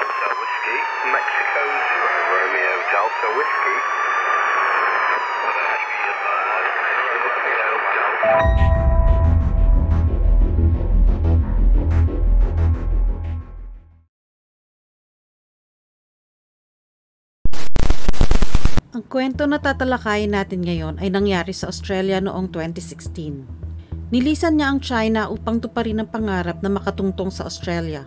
Delta Whiskey, Mexico Zero Romeo Delta Whiskey. Ang kwento na tatalakayin natin ngayon ay nangyari sa Australia noong 2016. Nilisan niya ang China upang tuparin ang pangarap na makatungtong sa Australia.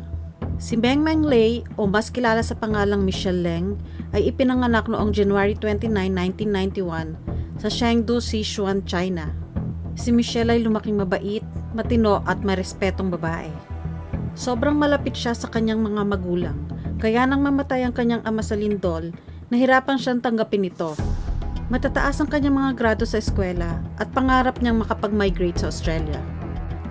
Si Meng Meng Lei, o mas kilala sa pangalang Michelle Leng, ay ipinanganak noong January 29, 1991 sa Chengdu, Sichuan, China. Si Michelle ay lumaking mabait, matino at marespetong babae. Sobrang malapit siya sa kanyang mga magulang, kaya nang mamatay ang kanyang ama sa lindol, nahirapan siyang tanggapin ito. Matataas ang kanyang mga grado sa eskwela at pangarap niyang makapag-migrate sa Australia.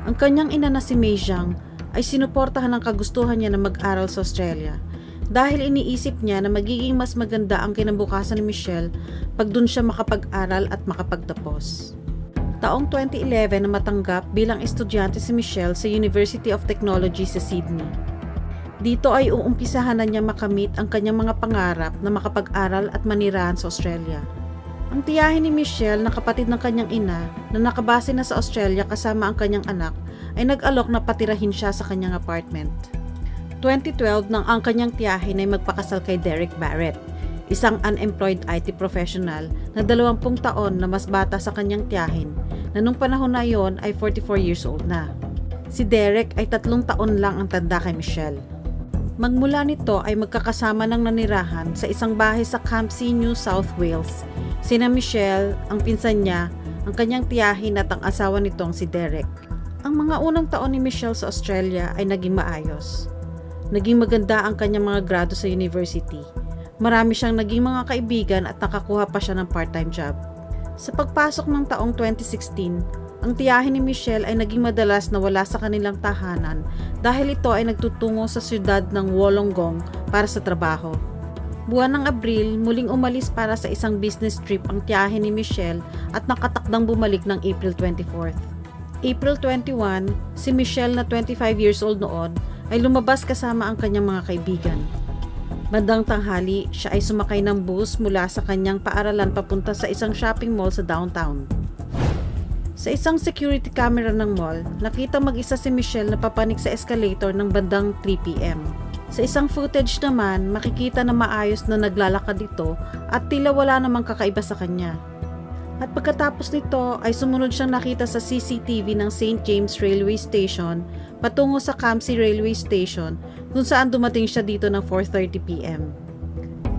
Ang kanyang ina na si Mei Zhang ay sinuportahan ang kagustuhan niya na mag-aral sa Australia dahil iniisip niya na magiging mas maganda ang kinabukasan ni Michelle pag dun siya makapag-aral at makapagtapos. Taong 2011 na matanggap bilang estudyante si Michelle sa University of Technology sa Sydney. Dito ay uumpisahan na niya makamit ang kanyang mga pangarap na makapag-aral at manirahan sa Australia. Ang tiyahin ni Michelle na kapatid ng kanyang ina na nakabase na sa Australia kasama ang kanyang anak ay nag-alok na patirahin siya sa kanyang apartment. 2012 nang ang kanyang tiyahin ay magpakasal kay Derek Barrett, isang unemployed IT professional na 20 taon na mas bata sa kanyang tiyahin na nung panahon na yon ay 44 years old na. Si Derek ay 3 taon lang ang tanda kay Michelle. Magmula nito ay magkakasama ng nanirahan sa isang bahay sa Campsie, New South Wales. Sina Michelle, ang pinsan niya, ang kanyang tiyahin at ang asawa nitong si Derek. Ang mga unang taon ni Michelle sa Australia ay naging maayos. Naging maganda ang kanyang mga grado sa university. Marami siyang naging mga kaibigan at nakakuha pa siya ng part-time job. Sa pagpasok ng taong 2016, ang tiyahin ni Michelle ay naging madalas na wala sa kanilang tahanan dahil ito ay nagtutungo sa siyudad ng Wollongong para sa trabaho. Buwan ng Abril, muling umalis para sa isang business trip ang tiyahin ni Michelle at nakatakdang bumalik ng April 24th. April 21, si Michelle na 25 years old noon ay lumabas kasama ang kanyang mga kaibigan. Bandang tanghali, siya ay sumakay ng bus mula sa kanyang paaralan papunta sa isang shopping mall sa downtown. Sa isang security camera ng mall, nakita mag-isa si Michelle na papanik sa escalator ng bandang 3 p.m. Sa isang footage naman, makikita na maayos na naglalakad ito at tila wala namang kakaiba sa kanya. At pagkatapos nito ay sumunod siyang nakita sa CCTV ng St. James Railway Station patungo sa Campsie Railway Station kung saan dumating siya dito ng 4:30 p.m.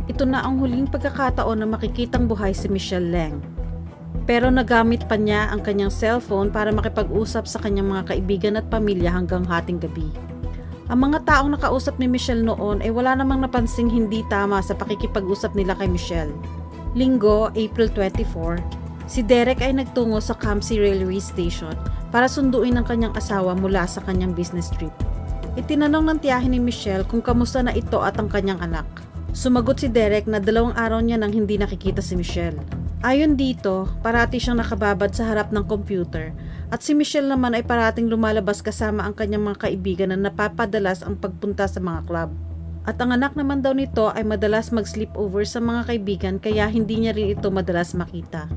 Ito na ang huling pagkakataon na makikitang buhay si Michelle Leng. Pero nagamit pa niya ang kanyang cellphone para makipag-usap sa kanyang mga kaibigan at pamilya hanggang hating gabi. Ang mga taong nakausap ni Michelle noon ay wala namang napansing hindi tama sa pakikipag-usap nila kay Michelle. Linggo, April 24, si Derek ay nagtungo sa Campsie Railway Station para sunduin ang kanyang asawa mula sa kanyang business trip. Itinanong ng tiyahin ni Michelle kung kamusta na ito at ang kanyang anak. Sumagot si Derek na 2 araw niya nang hindi nakikita si Michelle. Ayon dito, parati siyang nakababad sa harap ng computer at si Michelle naman ay parating lumalabas kasama ang kanyang mga kaibigan na napapadalas ang pagpunta sa mga club. At ang anak naman daw nito ay madalas mag-sleepover sa mga kaibigan kaya hindi niya rin ito madalas makita.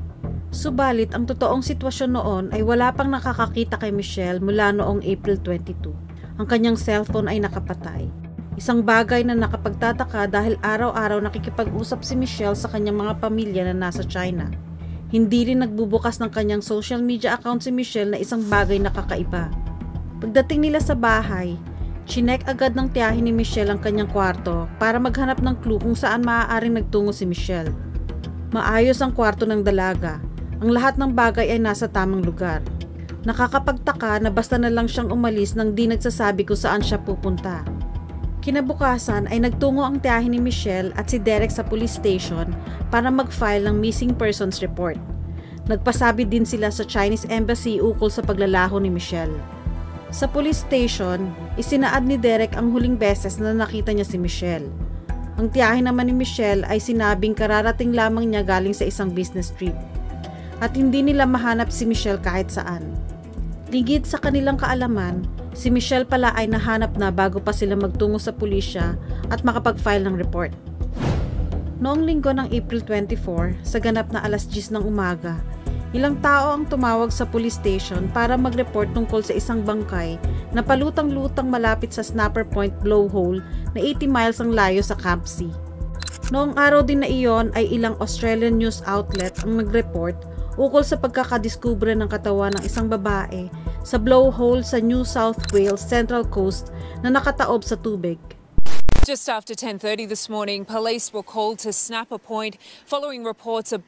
Subalit ang totoong sitwasyon noon ay wala pang nakakakita kay Michelle mula noong April 22. Ang kanyang cellphone ay nakapatay. Isang bagay na nakapagtataka dahil araw-araw nakikipag-usap si Michelle sa kanyang mga pamilya na nasa China. Hindi rin nagbubukas ng kanyang social media account si Michelle na isang bagay na kakaiba. Pagdating nila sa bahay, chinek agad ng tiyahin ni Michelle ang kanyang kwarto para maghanap ng clue kung saan maaaring nagtungo si Michelle. Maayos ang kwarto ng dalaga. Ang lahat ng bagay ay nasa tamang lugar. Nakakapagtaka na basta na lang siyang umalis nang di nagsasabi kung saan siya pupunta. Kinabukasan ay nagtungo ang tiyahin ni Michelle at si Derek sa police station para mag-file ng missing persons report. Nagpasabi din sila sa Chinese Embassy ukol sa paglalaho ni Michelle. Sa police station, isinaad ni Derek ang huling beses na nakita niya si Michelle. Ang tiyahin naman ni Michelle ay sinabing kararating lamang niya galing sa isang business trip. At hindi nila mahanap si Michelle kahit saan. Ligid sa kanilang kaalaman, Si Michelle pala ay nahanap na bago pa sila magtungo sa pulisya at makapag-file ng report. Noong linggo ng April 24, sa ganap na alas 10 ng umaga, ilang tao ang tumawag sa police station para mag-report tungkol sa isang bangkay na palutang-lutang malapit sa Snapper Point blowhole na 80 miles ang layo sa Campsie. Noong araw din na iyon ay ilang Australian news outlet ang nag-report ukol sa pagkakadiskubre ng katawan ng isang babae sa blowhole sa New South Wales Central Coast na nakataob sa tubig. Just after 10:30 this morning, police were called to Snapper Point following reports a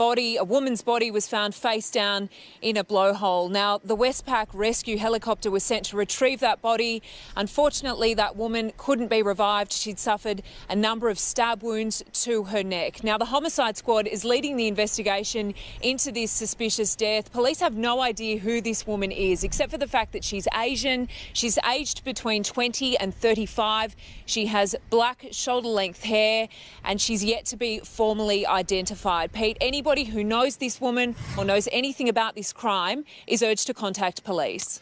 woman's body was found face down in a blowhole. Now, the Westpac rescue helicopter was sent to retrieve that body. Unfortunately, that woman couldn't be revived. She'd suffered a number of stab wounds to her neck. Now, the homicide squad is leading the investigation into this suspicious death. Police have no idea who this woman is, except for the fact that she's Asian. She's aged between 20 and 35. She has black shoulder-length hair, and she's yet to be formally identified. Pete, anybody who knows this woman or knows anything about this crime is urged to contact police.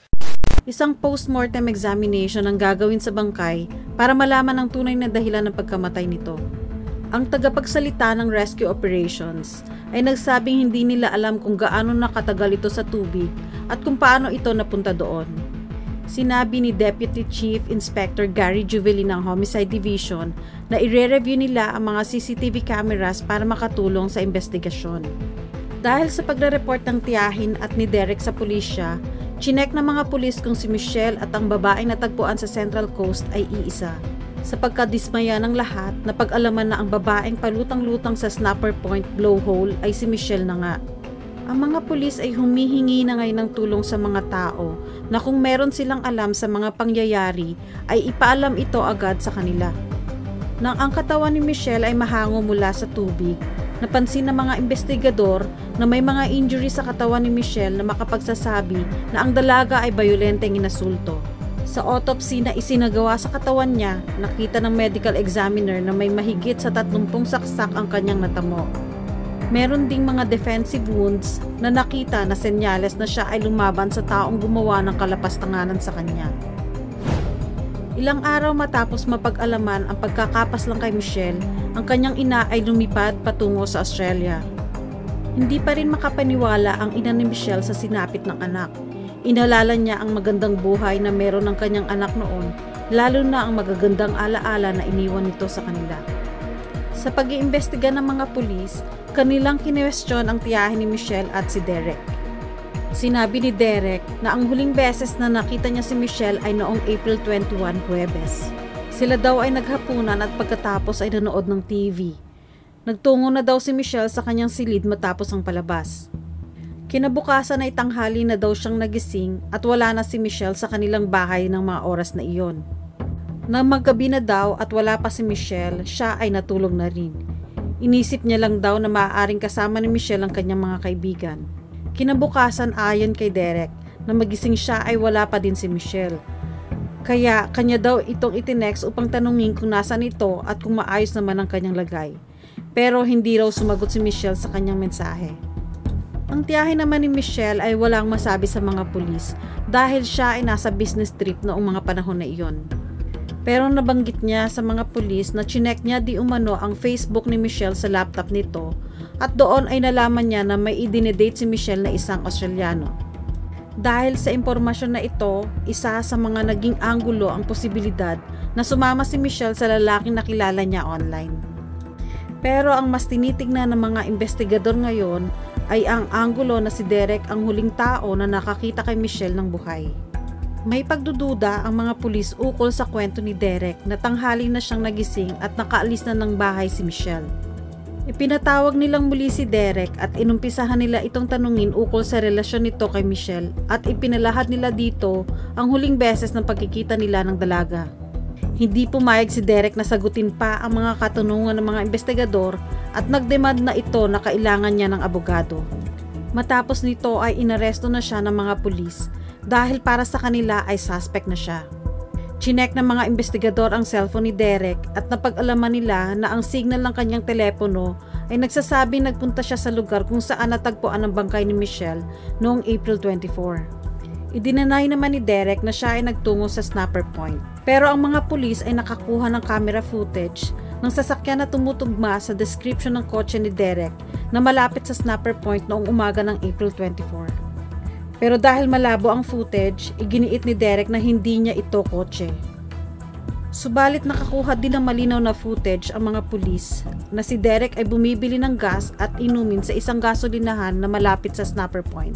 Isang post-mortem examination ang gagawin sa bangkay para malaman ang tunay na dahilan ng pagkamatay nito. Ang tagapagsalita ng rescue operations ay nagsabing hindi nila alam kung gaano nakatagal ito sa tubig at kung paano ito napunta doon. Sinabi ni Deputy Chief Inspector Gary Juveli ng Homicide Division na ire-review nila ang mga CCTV cameras para makatulong sa investigasyon. Dahil sa pagre-report ng tiyahin at ni Derek sa pulisya, chinek ng mga pulis kung si Michelle at ang babaeng natagpuan sa Central Coast ay iisa. Sa pagkadismaya ng lahat, napag-alaman na ang babaeng palutang-lutang sa Snapper Point blowhole ay si Michelle na nga. Ang mga pulis ay humihingi na ngayon ng tulong sa mga tao na kung meron silang alam sa mga pangyayari ay ipaalam ito agad sa kanila. Nang ang katawan ni Michelle ay mahango mula sa tubig, napansin ng mga investigador na may mga injury sa katawan ni Michelle na makapagsasabi na ang dalaga ay bayolenteng inasulto. Sa autopsy na isinagawa sa katawan niya, nakita ng medical examiner na may mahigit sa 30 saksak ang kanyang natamo. Meron ding mga defensive wounds na nakita na senyales na siya ay lumaban sa taong gumawa ng kalapastanganan sa kanya. Ilang araw matapos mapag-alaman ang pagkakapas lang kay Michelle, ang kanyang ina ay lumipad patungo sa Australia. Hindi pa rin makapaniwala ang ina ni Michelle sa sinapit ng anak. Inalala niya ang magandang buhay na meron ng kanyang anak noon, lalo na ang magagandang alaala na iniwan nito sa kanila. Sa pag-iimbestiga ng mga pulis, kanilang kinwestiyon ang tiyahin ni Michelle at si Derek. Sinabi ni Derek na ang huling beses na nakita niya si Michelle ay noong April 21, Huwebes. Sila daw ay naghapunan at pagkatapos ay nanood ng TV. Nagtungo na daw si Michelle sa kanyang silid matapos ang palabas. Kinabukasan ay tanghali na daw siyang nagising at wala na si Michelle sa kanilang bahay ng mga oras na iyon. Nang maggabi na daw at wala pa si Michelle, siya ay natulog na rin. Inisip niya lang daw na maaaring kasama ni Michelle ang kanyang mga kaibigan. Kinabukasan ayon kay Derek na magising siya ay wala pa din si Michelle. Kaya kanya daw itong itinext upang tanungin kung nasaan ito at kung maayos naman ang kanyang lagay. Pero hindi raw sumagot si Michelle sa kanyang mensahe. Ang tiyahin naman ni Michelle ay walang masabi sa mga pulis dahil siya ay nasa business trip noong mga panahon na iyon. Pero nabanggit niya sa mga pulis na chinek niya di umano ang Facebook ni Michelle sa laptop nito at doon ay nalaman niya na may idinedate si Michelle na isang Australiano. Dahil sa impormasyon na ito, isa sa mga naging anggulo ang posibilidad na sumama si Michelle sa lalaking nakilala niya online. Pero ang mas tinitignan ng mga investigador ngayon ay ang anggulo na si Derek ang huling tao na nakakita kay Michelle ng buhay. May pagdududa ang mga pulis ukol sa kwento ni Derek na tanghali na siyang nagising at nakaalis na ng bahay si Michelle. Ipinatawag nilang muli si Derek at inumpisahan nila itong tanungin ukol sa relasyon nito kay Michelle at ipinalahad nila dito ang huling beses ng pagkikita nila ng dalaga. Hindi pumayag si Derek na sagutin pa ang mga katanungan ng mga investigador at nagdemand na ito na kailangan niya ng abogado. Matapos nito ay inaresto na siya ng mga pulis dahil para sa kanila ay suspect na siya. Chinek ng mga investigador ang cellphone ni Derek at napag-alaman nila na ang signal ng kanyang telepono ay nagsasabing nagpunta siya sa lugar kung saan natagpuan ang bangkay ni Michelle noong April 24. Idinanay naman ni Derek na siya ay nagtungo sa snapper point. Pero ang mga pulis ay nakakuha ng camera footage ng sasakyan na tumutugma sa description ng kotse ni Derek na malapit sa snapper point noong umaga ng April 24. Pero dahil malabo ang footage, iginiit ni Derek na hindi niya ito kotse. Subalit nakakuha din ng malinaw na footage ang mga pulis na si Derek ay bumibili ng gas at inumin sa isang gasolinahan na malapit sa snapper point.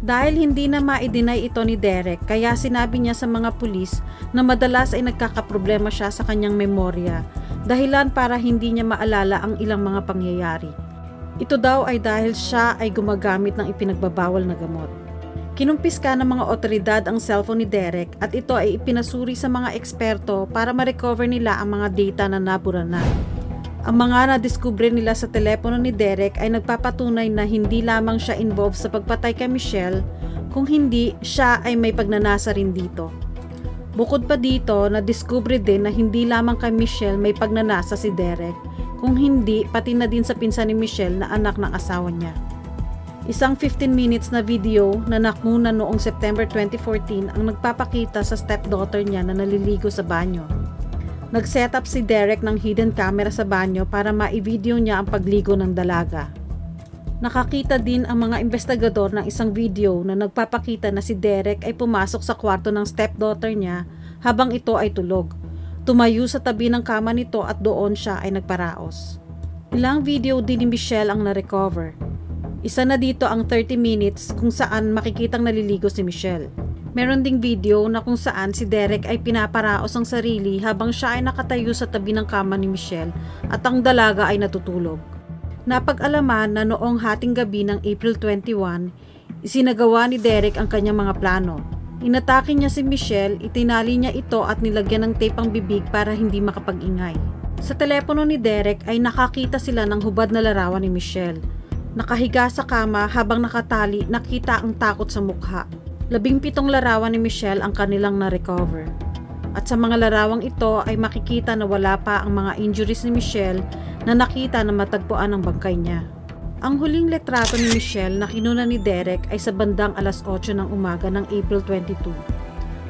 Dahil hindi na ma-deny ito ni Derek, kaya sinabi niya sa mga pulis na madalas ay nagkakaproblema siya sa kanyang memorya, dahilan para hindi niya maalala ang ilang mga pangyayari. Ito daw ay dahil siya ay gumagamit ng ipinagbabawal na gamot. Kinumpiska ng mga otoridad ang cellphone ni Derek at ito ay ipinasuri sa mga eksperto para ma-recover nila ang mga data na nabura na. Ang mga nadiskubre nila sa telepono ni Derek ay nagpapatunay na hindi lamang siya involved sa pagpatay kay Michelle, kung hindi siya ay may pagnanasa rin dito. Bukod pa dito, nadiskubre din na hindi lamang kay Michelle may pagnanasa si Derek, kung hindi pati na din sa pinsan ni Michelle na anak ng asawa niya. Isang 15 minutes na video na nakuna noong September 2014 ang nagpapakita sa stepdaughter niya na naliligo sa banyo. Nag-setup si Derek ng hidden camera sa banyo para ma-video niya ang pagligo ng dalaga. Nakakita din ang mga investigador ng isang video na nagpapakita na si Derek ay pumasok sa kwarto ng stepdaughter niya habang ito ay tulog. Tumayo sa tabi ng kama nito at doon siya ay nagparaos. Ilang video din ni Michelle ang na-recover. Isa na dito ang 30 minutes kung saan makikitang naliligo si Michelle. Meron ding video na kung saan si Derek ay pinaparaos ang sarili habang siya ay nakatayo sa tabi ng kama ni Michelle at ang dalaga ay natutulog. Napag-alaman na noong hating gabi ng April 21, isinagawa ni Derek ang kanyang mga plano. Inatake niya si Michelle, itinali niya ito at nilagyan ng tape ang bibig para hindi makapag-ingay. Sa telepono ni Derek ay nakakita sila ng hubad na larawan ni Michelle. Nakahiga sa kama habang nakatali, nakita ang takot sa mukha. 17 larawan ni Michelle ang kanilang na-recover. At sa mga larawang ito ay makikita na wala pa ang mga injuries ni Michelle na nakita na matagpuan ang bangkay niya. Ang huling letrato ni Michelle na kinuna ni Derek ay sa bandang alas 8 ng umaga ng April 22.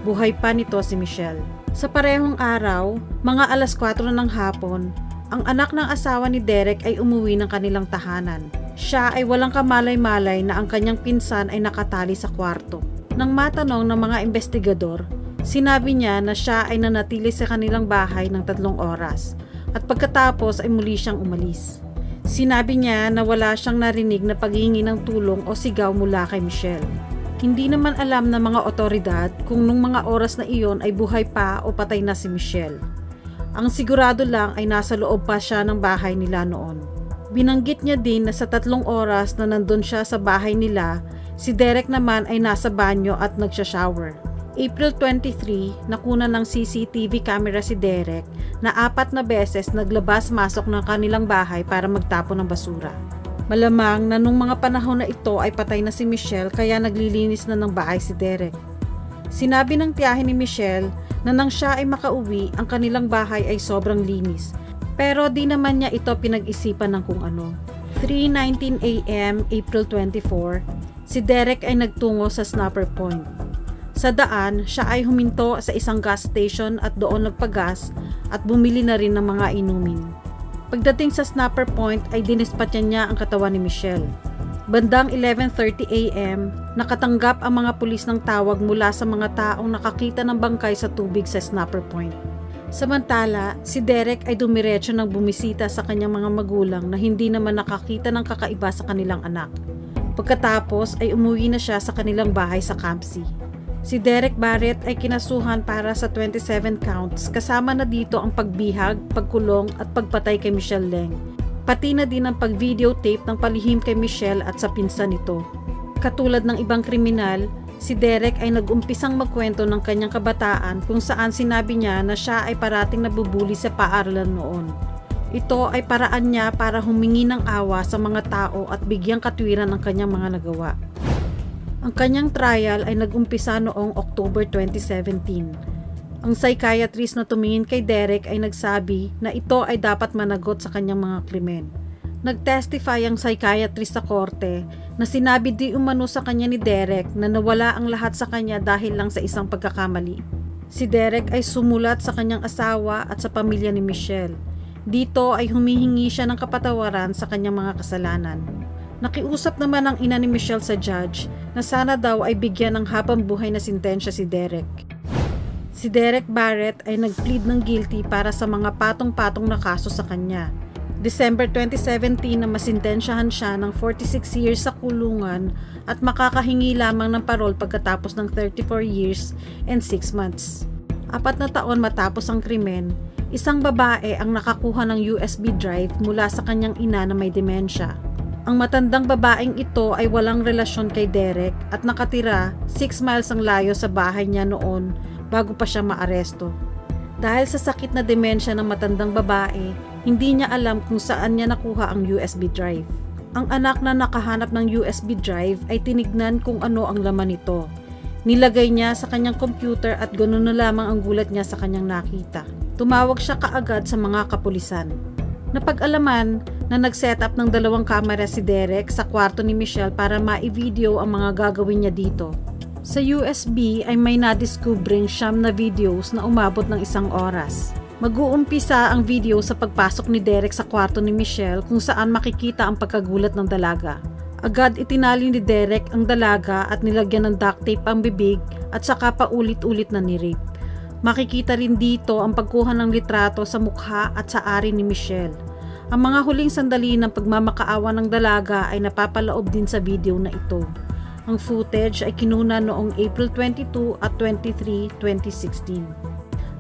Buhay pa nito si Michelle. Sa parehong araw, mga alas 4 ng hapon, ang anak ng asawa ni Derek ay umuwi ng kanilang tahanan. Siya ay walang kamalay-malay na ang kanyang pinsan ay nakatali sa kwarto. Nang matanong ng mga investigador, sinabi niya na siya ay nanatili sa kanilang bahay ng 3 oras at pagkatapos ay muli siyang umalis. Sinabi niya na wala siyang narinig na paghihingi ng tulong o sigaw mula kay Michelle. Hindi naman alam ng mga otoridad kung nung mga oras na iyon ay buhay pa o patay na si Michelle. Ang sigurado lang ay nasa loob pa siya ng bahay nila noon. Binanggit niya din na sa 3 oras na nandun siya sa bahay nila, si Derek naman ay nasa banyo at nagsha-shower. April 23, nakuna ng CCTV camera si Derek na 4 na beses naglabas-masok ng kanilang bahay para magtapon ng basura. Malamang na nung mga panahon na ito ay patay na si Michelle kaya naglilinis na ng bahay si Derek. Sinabi ng tiyahin ni Michelle na nang siya ay makauwi, ang kanilang bahay ay sobrang linis. Pero di naman niya ito pinag-isipan ng kung ano. 3:19 AM, April 24, si Derek ay nagtungo sa snapper point. Sa daan, siya ay huminto sa isang gas station at doon nagpagas at bumili na rin ng mga inumin. Pagdating sa snapper point ay dinispatcha niya ang katawan ni Michelle. Bandang 11:30 AM, nakatanggap ang mga pulis ng tawag mula sa mga taong nakakita ng bangkay sa tubig sa snapper point. Samantala, si Derek ay dumiretso ng bumisita sa kanyang mga magulang na hindi naman nakakita ng kakaiba sa kanilang anak. Pagkatapos ay umuwi na siya sa kanilang bahay sa Campsie. Si Derek Barrett ay kinasuhan para sa 27 counts kasama na dito ang pagbihag, pagkulong at pagpatay kay Michelle Leng. Pati na din ang pag-videotape ng palihim kay Michelle at sa pinsan nito. Katulad ng ibang kriminal, si Derek ay nag-umpisang magkwento ng kanyang kabataan kung saan sinabi niya na siya ay parating nabubuli sa paaralan noon. Ito ay paraan niya para humingi ng awa sa mga tao at bigyang katwiran ang kanyang mga nagawa. Ang kanyang trial ay nag-umpisa noong October 2017. Ang psychiatrist na tumingin kay Derek ay nagsabi na ito ay dapat managot sa kanyang mga krimen. Nag-testify ang psychiatrist sa korte na sinabi di umano sa kanya ni Derek na nawala ang lahat sa kanya dahil lang sa isang pagkakamali. Si Derek ay sumulat sa kanyang asawa at sa pamilya ni Michelle. Dito ay humihingi siya ng kapatawaran sa kanyang mga kasalanan. Nakiusap naman ang ina ni Michelle sa judge na sana daw ay bigyan ng habang buhay na sintensya si Derek. Si Derek Barrett ay nag-plead ng guilty para sa mga patong-patong na kaso sa kanya. December 2017 na masintensyahan siya ng 46 years sa kulungan at makakahingi lamang ng parol pagkatapos ng 34 years and 6 months. 4 na taon matapos ang krimen, isang babae ang nakakuha ng USB drive mula sa kanyang ina na may demensya. Ang matandang babaeng ito ay walang relasyon kay Derek at nakatira 6 miles ang layo sa bahay niya noon bago pa siya maaresto. Dahil sa sakit na demensya ng matandang babae, hindi niya alam kung saan niya nakuha ang USB drive. Ang anak na nakahanap ng USB drive ay tinignan kung ano ang laman nito. Nilagay niya sa kanyang computer at ganoon na lamang ang gulat niya sa kanyang nakita. Tumawag siya kaagad sa mga kapulisan. Napag-alaman na nag-set up ng 2 kamera si Derek sa kwarto ni Michelle para ma-video ang mga gagawin niya dito. Sa USB ay may nadiscubring 9 na videos na umabot ng 1 oras. Mag-uumpisa ang video sa pagpasok ni Derek sa kwarto ni Michelle kung saan makikita ang pagkagulat ng dalaga. Agad itinali ni Derek ang dalaga at nilagyan ng duct tape ang bibig at saka paulit-ulit na ni-rape. Makikita rin dito ang pagkuha ng litrato sa mukha at sa ari ni Michelle. Ang mga huling sandali ng pagmamakaawa ng dalaga ay napapalaob din sa video na ito. Ang footage ay kinuna noong April 22 at 23, 2016.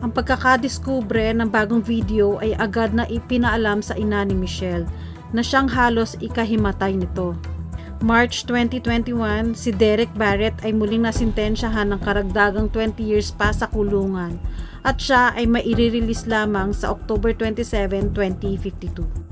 Ang pagkakadiskubre ng bagong video ay agad na ipinaalam sa ina ni Michelle na siyang halos ikahimatay nito. March 2021, si Derek Barrett ay muling nasintensyahan ng karagdagang 20 years pa sa kulungan at siya ay maire-release lamang sa October 27, 2052.